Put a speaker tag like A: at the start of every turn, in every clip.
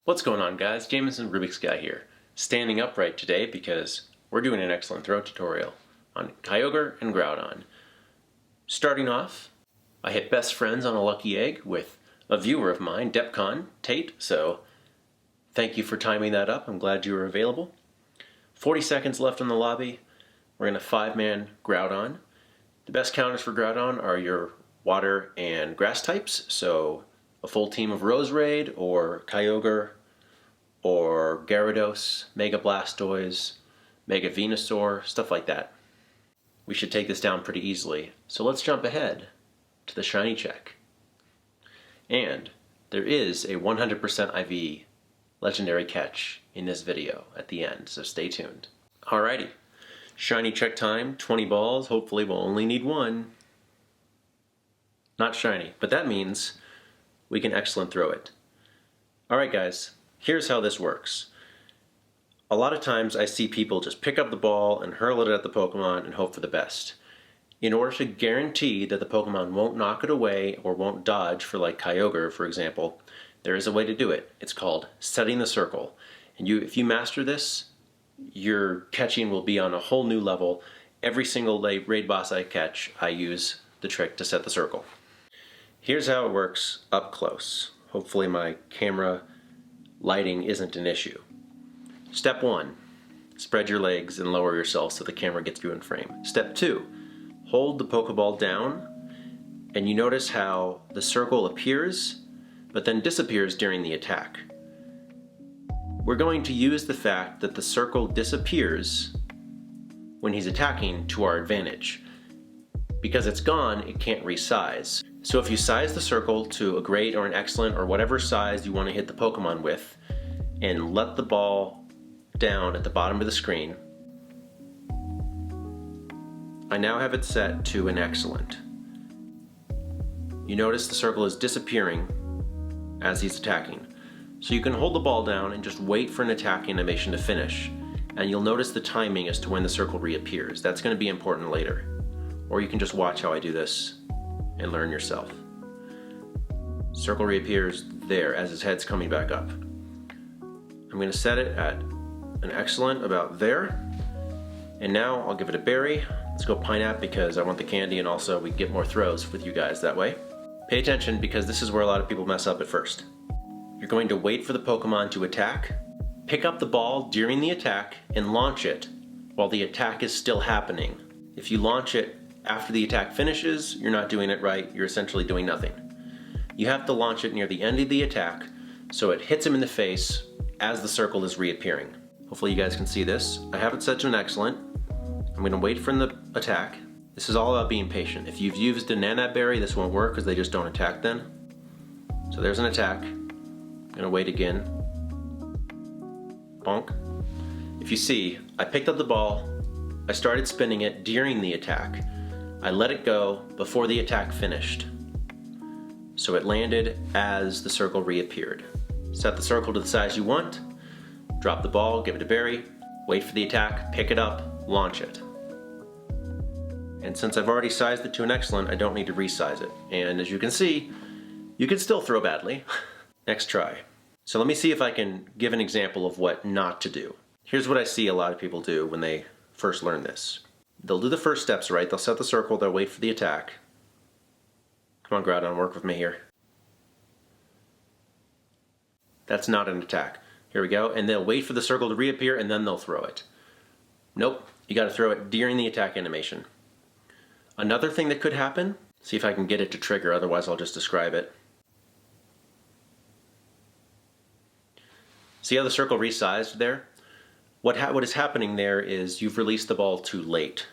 A: What's going on, guys? Jameson, Rubiksguy here. Standing upright today because we're doing an excellent throw tutorial on Kyogre and Groudon. Starting off, I hit best friends on a lucky egg with a viewer of mine, Depcon, Tate, so thank you for timing that up. I'm glad you were available. 40 seconds left in the lobby. We're in a 5-man Groudon. The best counters for Groudon are your water and grass types, so a full team of Roserade or Kyogre or Gyarados, Mega Blastoise, Mega Venusaur, stuff like that. We should take this down pretty easily. So let's jump ahead to the shiny check. And there is a 100% IV legendary catch in this video at the end, so stay tuned. Alrighty, shiny check time, 20 balls, hopefully we'll only need one. Not shiny, but that means we can excellent throw it. Alright guys, here's how this works. A lot of times I see people just pick up the ball and hurl it at the Pokemon and hope for the best. In order to guarantee that the Pokemon won't knock it away or won't dodge, for like Kyogre for example, there is a way to do it. It's called setting the circle. And if you master this, your catching will be on a whole new level. Every single raid boss I catch, I use the trick to set the circle. Here's how it works up close. Hopefully my camera lighting isn't an issue. Step 1, spread your legs and lower yourself so the camera gets you in frame. Step 2, hold the Pokeball down and you notice how the circle appears but then disappears during the attack. We're going to use the fact that the circle disappears when he's attacking to our advantage. Because it's gone, it can't resize. So if you size the circle to a great or an excellent or whatever size you want to hit the Pokemon with and let the ball down at the bottom of the screen, I now have it set to an excellent. You notice the circle is disappearing as he's attacking. So you can hold the ball down and just wait for an attack animation to finish, and you'll notice the timing as to when the circle reappears. That's going to be important later. Or you can just watch how I do this and learn yourself. Circle reappears there as his head's coming back up. I'm going to set it at an excellent about there. And now I'll give it a berry. Let's go Pineapple because I want the candy and also we get more throws with you guys that way. Pay attention because this is where a lot of people mess up at first. You're going to wait for the Pokemon to attack, pick up the ball during the attack and launch it while the attack is still happening. If you launch it after the attack finishes, you're not doing it right, you're essentially doing nothing. You have to launch it near the end of the attack so it hits him in the face as the circle is reappearing. Hopefully you guys can see this. I have it set to an excellent. I'm going to wait for the attack. This is all about being patient. If you've used a Nanab Berry, this won't work because they just don't attack then. So there's an attack. I'm going to wait again. Bonk. If you see, I picked up the ball, I started spinning it during the attack. I let it go before the attack finished. So it landed as the circle reappeared. Set the circle to the size you want, drop the ball, give it a berry, wait for the attack, pick it up, launch it. And since I've already sized it to an excellent, I don't need to resize it. And as you can see, you can still throw badly. Next try. So let me see if I can give an example of what not to do. Here's what I see a lot of people do when they first learn this. They'll do the first steps right, they'll set the circle, they'll wait for the attack. Come on Groudon, work with me here. That's not an attack. Here we go, and they'll wait for the circle to reappear and then they'll throw it. Nope, you gotta throw it during the attack animation. Another thing that could happen, see if I can get it to trigger, otherwise I'll just describe it. See how the circle resized there? What is happening there is you've released the ball too late.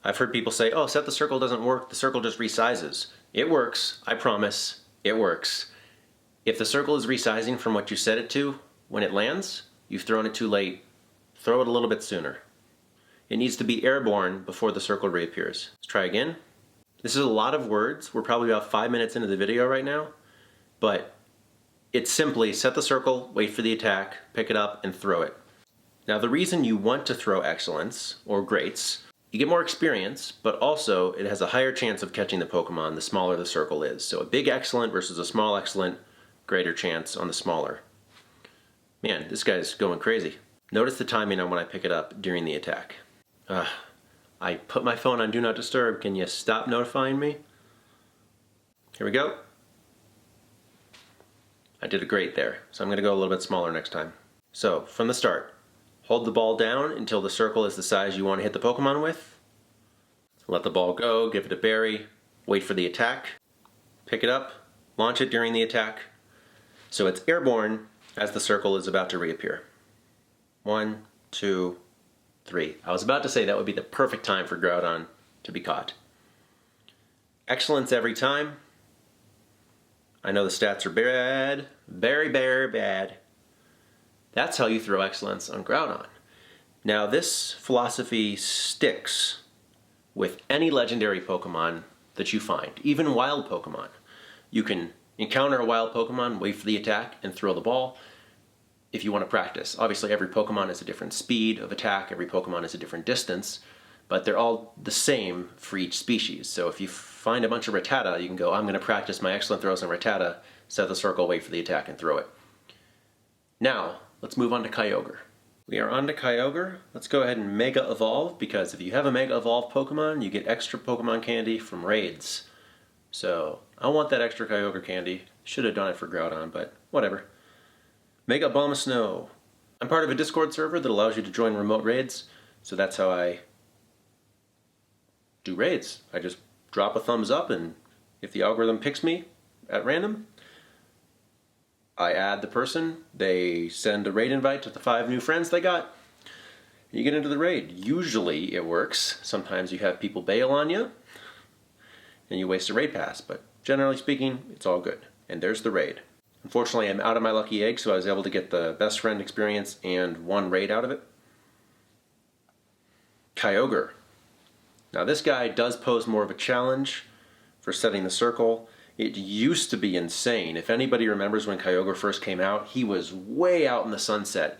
A: I've heard people say, oh, set the circle doesn't work, the circle just resizes. It works, I promise, it works. If the circle is resizing from what you set it to, when it lands, you've thrown it too late. Throw it a little bit sooner. It needs to be airborne before the circle reappears. Let's try again. This is a lot of words. We're probably about 5 minutes into the video right now, but it's simply set the circle, wait for the attack, pick it up, and throw it. Now the reason you want to throw excellents, or greats, you get more experience, but also it has a higher chance of catching the Pokemon the smaller the circle is. So a big excellent versus a small excellent, greater chance on the smaller. Man, this guy's going crazy. Notice the timing on when I pick it up during the attack. I put my phone on Do Not Disturb. Can you stop notifying me? Here we go. I did a great there, so I'm going to go a little bit smaller next time. So, from the start, hold the ball down until the circle is the size you want to hit the Pokemon with. Let the ball go, give it a berry, wait for the attack, pick it up, launch it during the attack, so it's airborne as the circle is about to reappear. 1, 2, 3. I was about to say that would be the perfect time for Groudon to be caught. Excellence every time. I know the stats are bad, very bad. That's how you throw excellence on Groudon. Now this philosophy sticks with any legendary Pokemon that you find, even wild Pokemon. You can encounter a wild Pokemon, wait for the attack, and throw the ball if you want to practice. Obviously every Pokemon is a different speed of attack, every Pokemon is a different distance, but they're all the same for each species. So if you find a bunch of Rattata, you can go, I'm going to practice my excellent throws on Rattata, set the circle, wait for the attack, and throw it. Now, let's move on to Kyogre. We are on to Kyogre. Let's go ahead and Mega Evolve, because if you have a Mega Evolve Pokemon, you get extra Pokemon candy from raids. So, I want that extra Kyogre candy. Should have done it for Groudon, but whatever. Mega Bomb of Snow. I'm part of a Discord server that allows you to join remote raids, so that's how I do raids. I just drop a thumbs up, and if the algorithm picks me at random, I add the person, they send a raid invite to the 5 new friends they got, you get into the raid. Usually it works. Sometimes you have people bail on you, and you waste a raid pass, but generally speaking, it's all good. And there's the raid. Unfortunately, I'm out of my lucky egg, so I was able to get the best friend experience and 1 raid out of it. Kyogre. Now this guy does pose more of a challenge for setting the circle. It used to be insane. If anybody remembers when Kyogre first came out, he was way out in the sunset,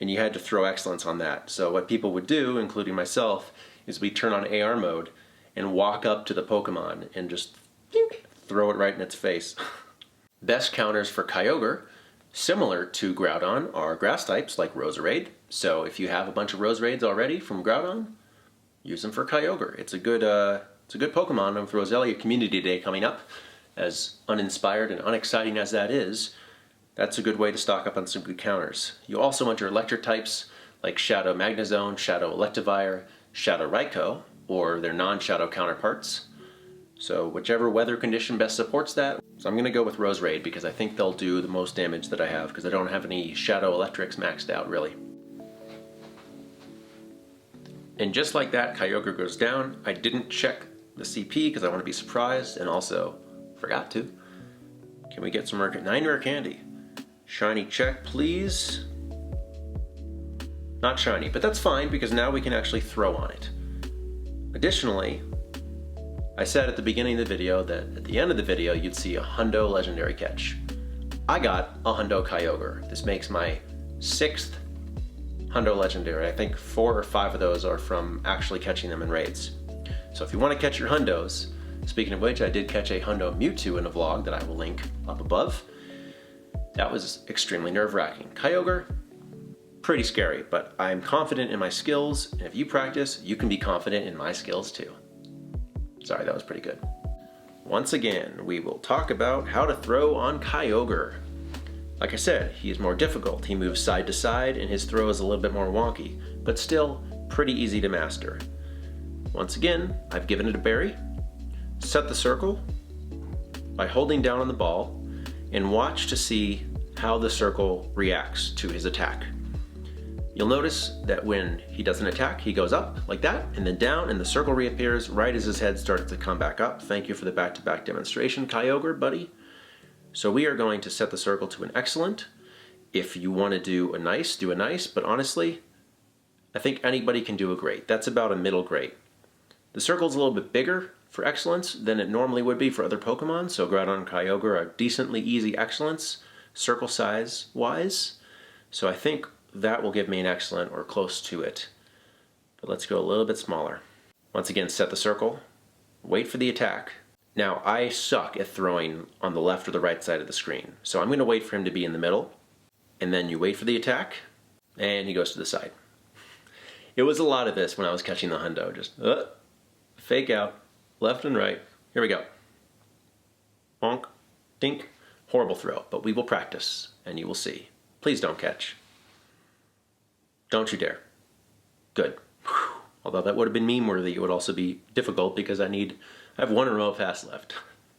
A: and you had to throw excellence on that. So what people would do, including myself, is we turn on AR mode and walk up to the Pokemon and just throw it right in its face. Best counters for Kyogre, similar to Groudon, are grass types like Roserade. So if you have a bunch of Roserades already from Groudon, use them for Kyogre. It's a good Pokemon with Roselia Community Day coming up. As uninspired and unexciting as that is, that's a good way to stock up on some good counters. You also want your electric types like Shadow Magnezone, Shadow Electivire, Shadow Raikou, or their non-Shadow counterparts. So whichever weather condition best supports that. So I'm going to go with Roserade because I think they'll do the most damage that I have, because I don't have any Shadow Electrics maxed out really. And just like that, Kyogre goes down. I didn't check the CP because I want to be surprised, and also forgot to. Can we get some 9 rare candy? Shiny check, please. Not shiny, but that's fine because now we can actually throw on it. Additionally, I said at the beginning of the video that at the end of the video you'd see a Hundo legendary catch. I got a Hundo Kyogre. This makes my 6th Hundo legendary. I think 4 or 5 of those are from actually catching them in raids. So if you want to catch your Hundos, speaking of which, I did catch a Hundo Mewtwo in a vlog that I will link up above. That was extremely nerve-wracking. Kyogre, pretty scary, but I'm confident in my skills, and if you practice, you can be confident in my skills too. Sorry, that was pretty good. Once again, we will talk about how to throw on Kyogre. Like I said, he is more difficult. He moves side to side, and his throw is a little bit more wonky, but still pretty easy to master. Once again, I've given it a berry. Set the circle by holding down on the ball and watch to see how the circle reacts to his attack. You'll notice that when he does an attack, he goes up like that and then down, and the circle reappears right as his head starts to come back up. Thank you for the back-to-back demonstration, Kyogre, buddy. So we are going to set the circle to an excellent. If you want to do a nice, but honestly, I think anybody can do a great. That's about a middle great. The circle's a little bit bigger for excellence than it normally would be for other Pokemon, so Groudon and Kyogre are decently easy excellence, circle size wise. So I think that will give me an excellent or close to it. But let's go a little bit smaller. Once again, set the circle, wait for the attack. Now I suck at throwing on the left or the right side of the screen, so I'm going to wait for him to be in the middle, and then you wait for the attack, and he goes to the side. It was a lot of this when I was catching the hundo. Just fake out, left and right. Here we go. Bonk, dink. Horrible throw, but we will practice, and you will see. Please don't catch. Don't you dare. Good. Whew. Although that would have been meme-worthy, it would also be difficult because I have one remote pass left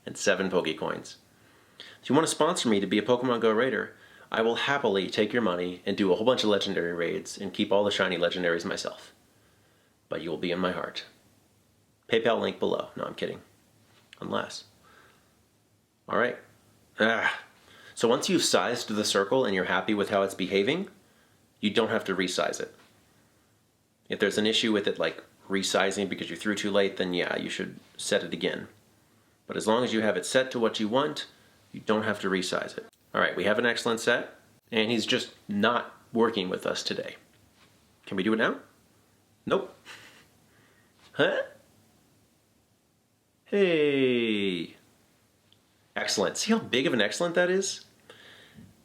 A: and 7 Pokecoins. If you want to sponsor me to be a Pokemon Go raider, I will happily take your money and do a whole bunch of legendary raids and keep all the shiny legendaries myself. But you will be in my heart. PayPal link below. No, I'm kidding. Unless. All right. So once you've sized the circle and you're happy with how it's behaving, you don't have to resize it. If there's an issue with it, like resizing because you threw too late, then yeah, you should set it again. But as long as you have it set to what you want, you don't have to resize it. All right, we have an excellent set, and he's just not working with us today. Can we do it now? Nope. Huh? Hey. Excellent. See how big of an excellent that is?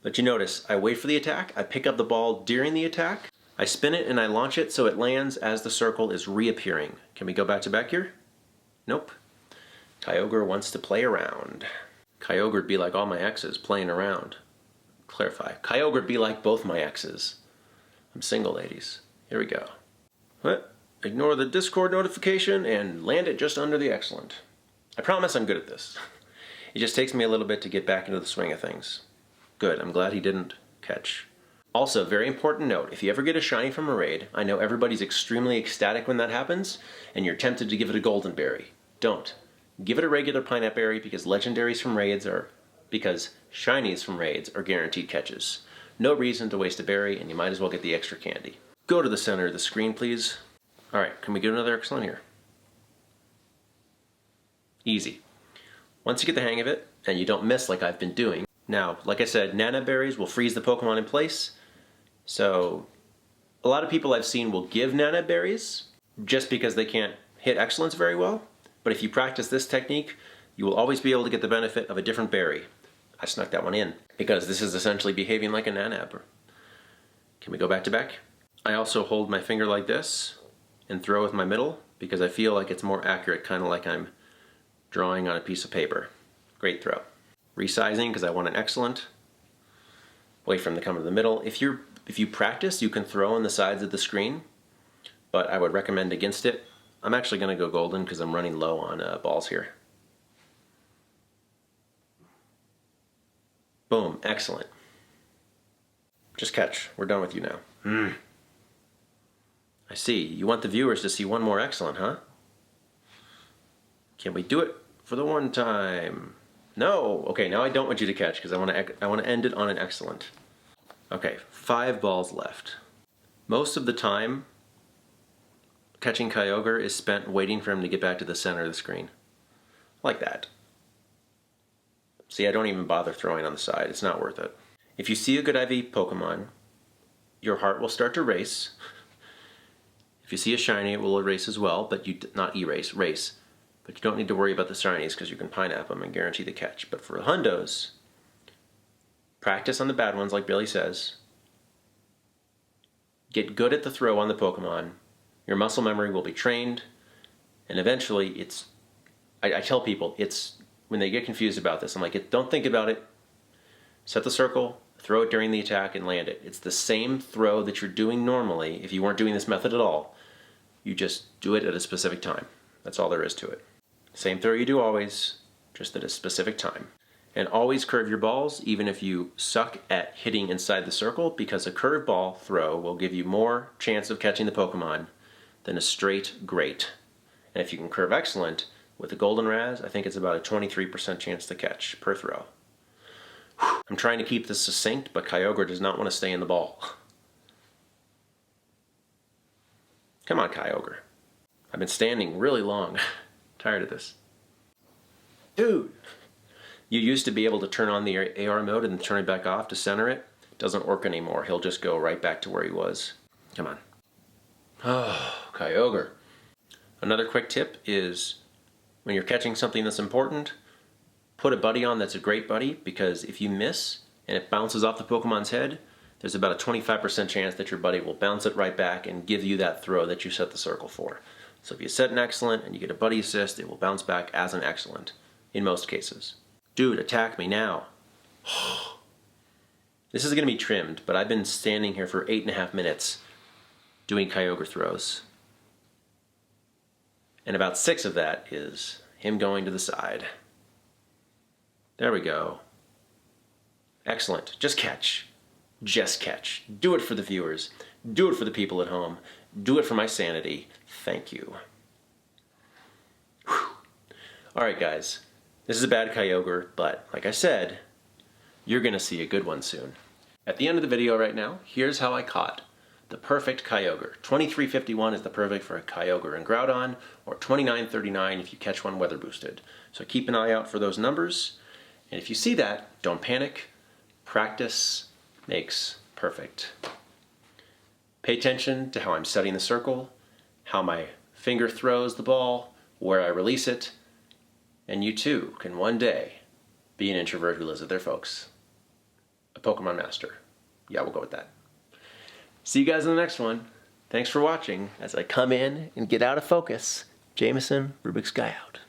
A: But you notice, I wait for the attack, I pick up the ball during the attack, I spin it and I launch it so it lands as the circle is reappearing. Can we go back to back here? Nope. Kyogre wants to play around. Kyogre'd be like all my exes, playing around. Clarify. Kyogre'd be like both my exes. I'm single, ladies. Here we go. What? Ignore the Discord notification and land it just under the excellent. I promise I'm good at this. It just takes me a little bit to get back into the swing of things. Good, I'm glad he didn't catch. Also, very important note, if you ever get a shiny from a raid, I know everybody's extremely ecstatic when that happens, and you're tempted to give it a golden berry. Don't. Give it a regular pineapple berry because shinies from raids are guaranteed catches. No reason to waste a berry, and you might as well get the extra candy. Go to the center of the screen, please. Alright, can we get another excellent here? Easy. Once you get the hang of it, and you don't miss like I've been doing. Now, like I said, Nana berries will freeze the Pokemon in place. So, a lot of people I've seen will give Nana berries just because they can't hit excellence very well. But if you practice this technique, you will always be able to get the benefit of a different berry. I snuck that one in because this is essentially behaving like a Nanab. Can we go back to back? I also hold my finger like this and throw with my middle because I feel like it's more accurate, kind of like I'm drawing on a piece of paper. Great throw. Resizing because I want an excellent. Wait for him to come to the middle. If you practice, you can throw on the sides of the screen, but I would recommend against it. I'm actually going to go golden because I'm running low on balls here. Boom, excellent. Just catch. We're done with you now. I see. You want the viewers to see one more excellent, huh? Can we do it for the one time? No. Okay, now I don't want you to catch because I want to end it on an excellent. Okay, 5 balls left. Most of the time, catching Kyogre is spent waiting for him to get back to the center of the screen. Like that. See, I don't even bother throwing on the side. It's not worth it. If you see a good IV Pokemon, your heart will start to race. If you see a shiny, it will erase as well, but not erase, race. But you don't need to worry about the shinies because you can pineapple them and guarantee the catch. But for hundos, practice on the bad ones like Billy says. Get good at the throw on the Pokemon. Your muscle memory will be trained. And eventually, I tell people, when they get confused about this, I'm like, don't think about it. Set the circle, throw it during the attack, and land it. It's the same throw that you're doing normally if you weren't doing this method at all. You just do it at a specific time. That's all there is to it. Same throw you do always, just at a specific time. And always curve your balls, even if you suck at hitting inside the circle, because a curved ball throw will give you more chance of catching the Pokemon than a straight great. And if you can curve excellent, with a Golden Raz, I think it's about a 23% chance to catch per throw. I'm trying to keep this succinct, but Kyogre does not want to stay in the ball. Come on, Kyogre. I've been standing really long. Tired of this. Dude! You used to be able to turn on the AR mode and turn it back off to center it. It doesn't work anymore. He'll just go right back to where he was. Come on. Oh, Kyogre. Another quick tip is when you're catching something that's important, put a buddy on that's a great buddy, because if you miss and it bounces off the Pokemon's head, there's about a 25% chance that your buddy will bounce it right back and give you that throw that you set the circle for. So if you set an excellent and you get a buddy assist, it will bounce back as an excellent, in most cases. Dude, attack me now. This is going to be trimmed, but I've been standing here for 8.5 minutes doing Kyogre throws. And about 6 of that is him going to the side. There we go. Excellent. Just catch. Just catch. Do it for the viewers. Do it for the people at home. Do it for my sanity. Thank you. Whew. Alright guys, this is a bad Kyogre, but like I said, you're going to see a good one soon. At the end of the video right now, here's how I caught the perfect Kyogre. 2351 is the perfect for a Kyogre and Groudon, or 2939 if you catch one weather boosted. So keep an eye out for those numbers, and if you see that, don't panic. Practice makes perfect. Pay attention to how I'm setting the circle, how my finger throws the ball, where I release it, and you too can one day be an introvert who lives with their folks. A Pokemon master. Yeah, we'll go with that. See you guys in the next one. Thanks for watching as I come in and get out of focus. Jameson, Rubiksguy out.